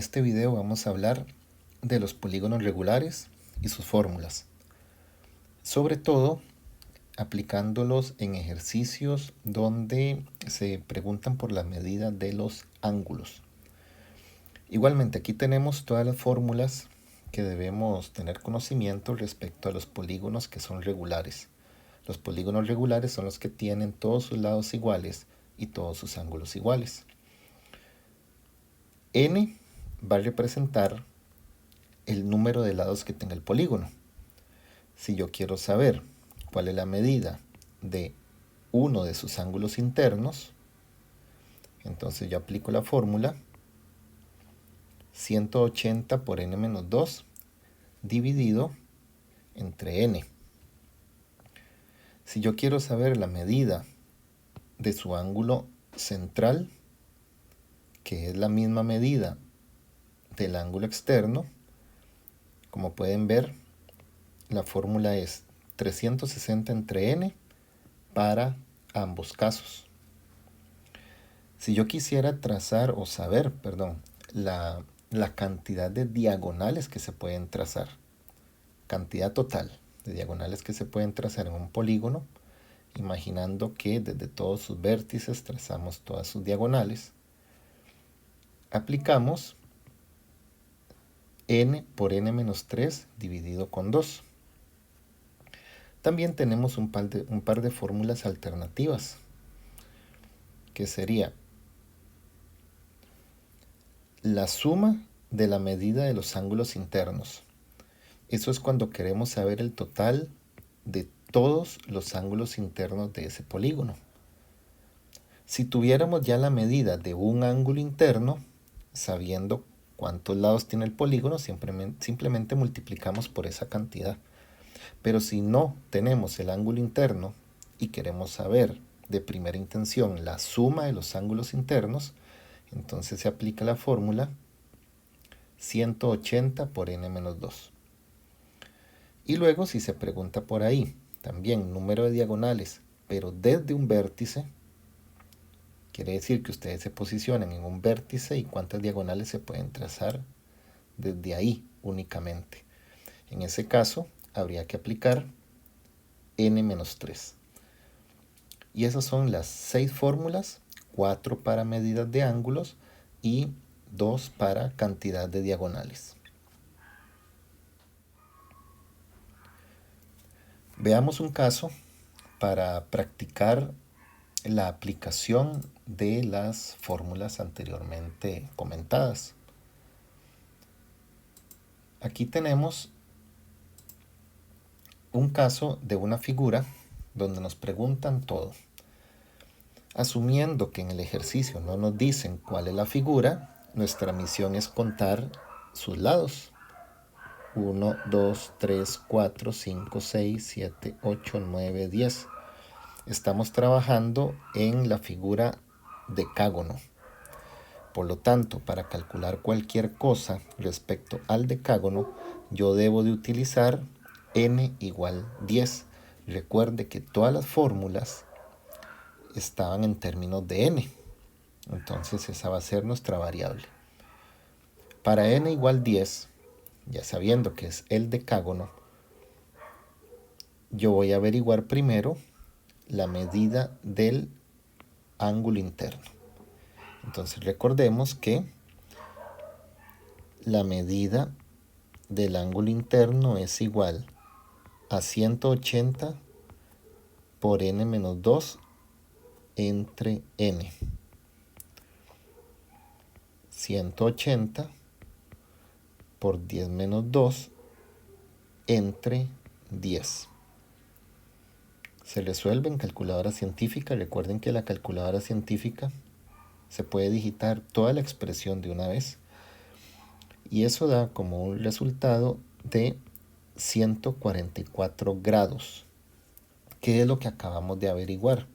este video vamos a hablar de los polígonos regulares y sus fórmulas, sobre todo aplicándolos en ejercicios donde se preguntan por la medida de los ángulos. Igualmente aquí tenemos todas las fórmulas que debemos tener conocimiento respecto a los polígonos que son regulares. Los polígonos regulares son los que tienen todos sus lados iguales y todos sus ángulos iguales. N va a representar el número de lados que tenga el polígono. Si yo quiero saber cuál es la medida de uno de sus ángulos internos, entonces yo aplico la fórmula 180 por n menos 2 dividido entre n. Si yo quiero saber la medida de su ángulo central, que es la misma medida del ángulo externo, como pueden ver, la fórmula es 360 entre n para ambos casos. Si yo quisiera trazar o saber, la cantidad de diagonales que se pueden trazar, cantidad total de diagonales que se pueden trazar en un polígono, imaginando que desde todos sus vértices trazamos todas sus diagonales, aplicamos n por n menos 3 dividido con 2. También tenemos un par de fórmulas alternativas, que sería la suma de la medida de los ángulos internos. Eso es cuando queremos saber el total de todos los ángulos internos de ese polígono. Si tuviéramos ya la medida de un ángulo interno, sabiendo cuántos lados tiene el polígono, simplemente multiplicamos por esa cantidad. Pero si no tenemos el ángulo interno y queremos saber de primera intención la suma de los ángulos internos, entonces se aplica la fórmula 180 por n menos 2. Y luego, si se pregunta por ahí, también número de diagonales, pero desde un vértice, quiere decir que ustedes se posicionan en un vértice y cuántas diagonales se pueden trazar desde ahí únicamente. En ese caso, habría que aplicar n menos 3. Y esas son las 6 fórmulas, 4 para medidas de ángulos y 2 para cantidad de diagonales. Veamos un caso para practicar la aplicación de las fórmulas anteriormente comentadas. Aquí tenemos un caso de una figura donde nos preguntan todo. Asumiendo que en el ejercicio no nos dicen cuál es la figura, nuestra misión es contar sus lados. 1, 2, 3, 4, 5, 6, 7, 8, 9, 10. Estamos trabajando en la figura decágono. Por lo tanto, para calcular cualquier cosa respecto al decágono, yo debo de utilizar n igual 10. Recuerde que todas las fórmulas estaban en términos de n. Entonces esa va a ser nuestra variable. Para n igual 10, ya sabiendo que es el decágono, yo voy a averiguar primero la medida del ángulo interno. Entonces recordemos que la medida del ángulo interno es igual a 180 por n menos 2 entre n. 180 por 10 menos 2 entre 10. Se resuelve en calculadora científica. Recuerden que la calculadora científica se puede digitar toda la expresión de una vez. Y eso da como un resultado de 144 grados. ¿Qué es lo que acabamos de averiguar?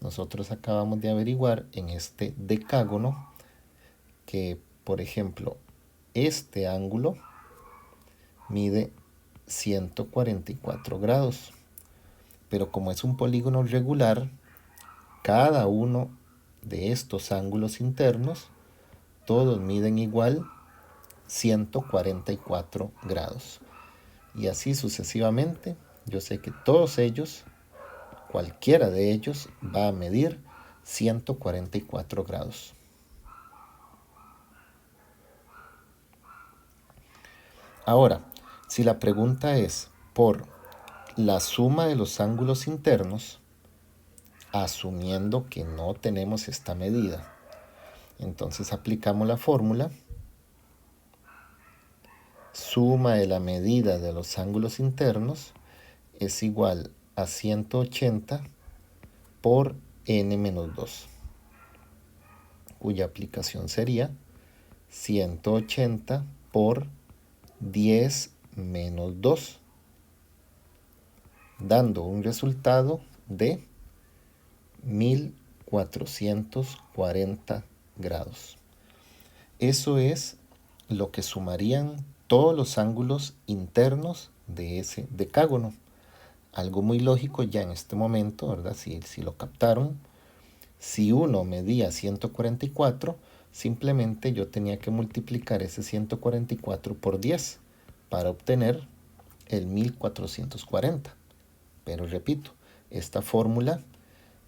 Nosotros acabamos de averiguar en este decágono que, por ejemplo, este ángulo mide 144 grados. Pero como es un polígono regular, cada uno de estos ángulos internos, todos miden igual 144 grados. Y así sucesivamente, yo sé que todos ellos, cualquiera de ellos, va a medir 144 grados. Ahora, si la pregunta es por la suma de los ángulos internos, asumiendo que no tenemos esta medida, entonces aplicamos la fórmula. Suma de la medida de los ángulos internos es igual a 180 por n menos 2, cuya aplicación sería 180 por 10 menos 2, dando un resultado de 1440 grados. Eso es lo que sumarían todos los ángulos internos de ese decágono. Algo muy lógico ya en este momento, ¿verdad? Si lo captaron, si uno medía 144, simplemente yo tenía que multiplicar ese 144 por 10 para obtener el 1440. Pero repito, esta fórmula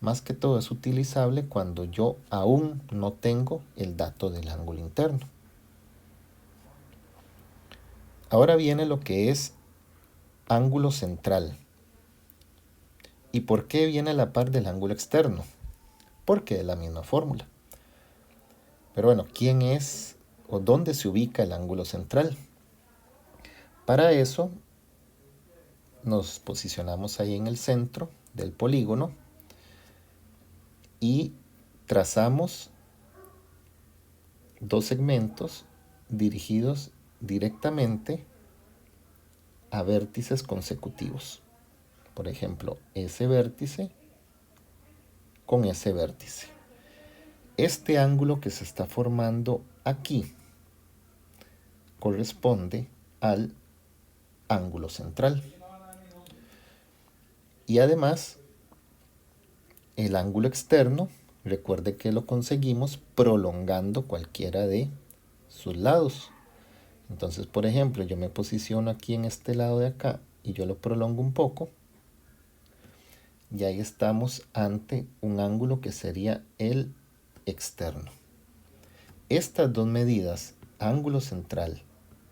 más que todo es utilizable cuando yo aún no tengo el dato del ángulo interno. Ahora viene lo que es ángulo central. ¿Y por qué viene a la par del ángulo externo? Porque es la misma fórmula. Pero bueno, ¿quién es o dónde se ubica el ángulo central? Para eso nos posicionamos ahí en el centro del polígono y trazamos dos segmentos dirigidos directamente a vértices consecutivos. Por ejemplo, ese vértice con ese vértice. Este ángulo que se está formando aquí corresponde al ángulo central. Y además, el ángulo externo, recuerde que lo conseguimos prolongando cualquiera de sus lados. Entonces, por ejemplo, yo me posiciono aquí en este lado de acá y yo lo prolongo un poco. Y ahí estamos ante un ángulo que sería el externo. Estas dos medidas, ángulo central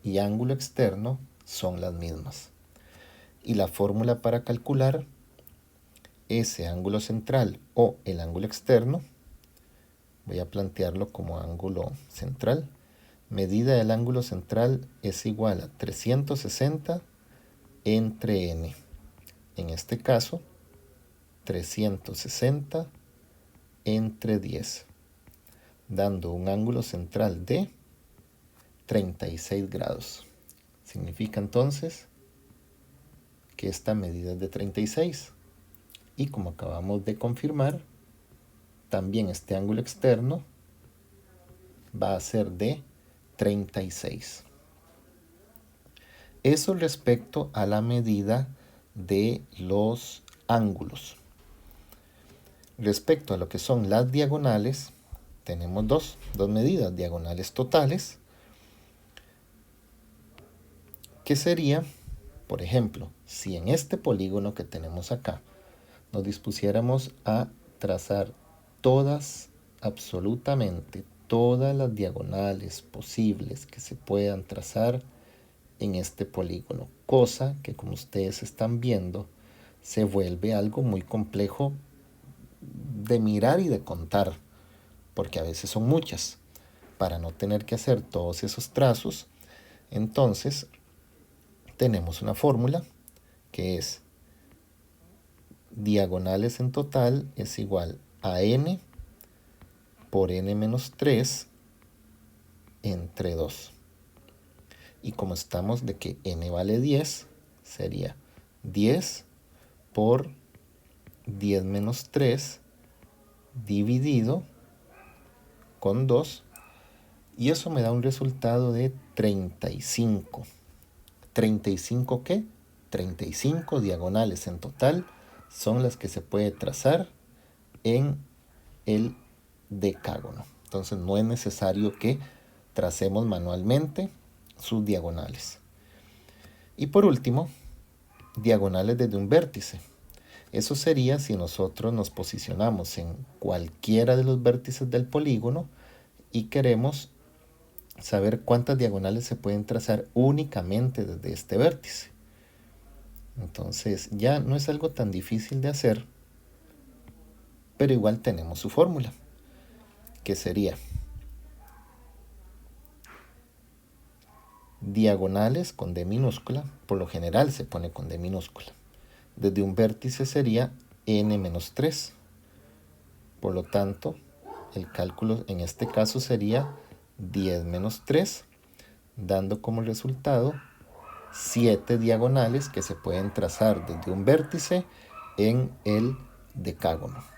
y ángulo externo, son las mismas. Y la fórmula para calcular ese ángulo central o el ángulo externo, voy a plantearlo como ángulo central. Medida del ángulo central es igual a 360 entre n. En este caso, 360 entre 10, dando un ángulo central de 36 grados. Significa entonces que esta medida es de 36. Y como acabamos de confirmar, también este ángulo externo va a ser de 36. Eso respecto a la medida de los ángulos. Respecto a lo que son las diagonales, tenemos dos medidas, diagonales totales, que sería, por ejemplo, si en este polígono que tenemos acá, nos dispusiéramos a trazar absolutamente todas las diagonales posibles que se puedan trazar en este polígono, cosa que, como ustedes están viendo, se vuelve algo muy complejo de mirar y de contar, porque a veces son muchas. Para no tener que hacer todos esos trazos, entonces tenemos una fórmula que es diagonales en total es igual a n por n menos 3 entre 2. Y como estamos de que n vale 10, sería 10 por 10 menos 3 dividido con 2. Y eso me da un resultado de 35. ¿35 qué? 35 diagonales en total son las que se puede trazar en el decágono. Entonces no es necesario que tracemos manualmente sus diagonales. Y por último, diagonales desde un vértice. Eso sería si nosotros nos posicionamos en cualquiera de los vértices del polígono y queremos saber cuántas diagonales se pueden trazar únicamente desde este vértice. Entonces ya no es algo tan difícil de hacer, pero igual tenemos su fórmula, que sería diagonales con D minúscula, por lo general se pone con D minúscula. Desde un vértice sería n-3. Por lo tanto, el cálculo en este caso sería 10 menos 3, dando como resultado 7 diagonales que se pueden trazar desde un vértice en el decágono.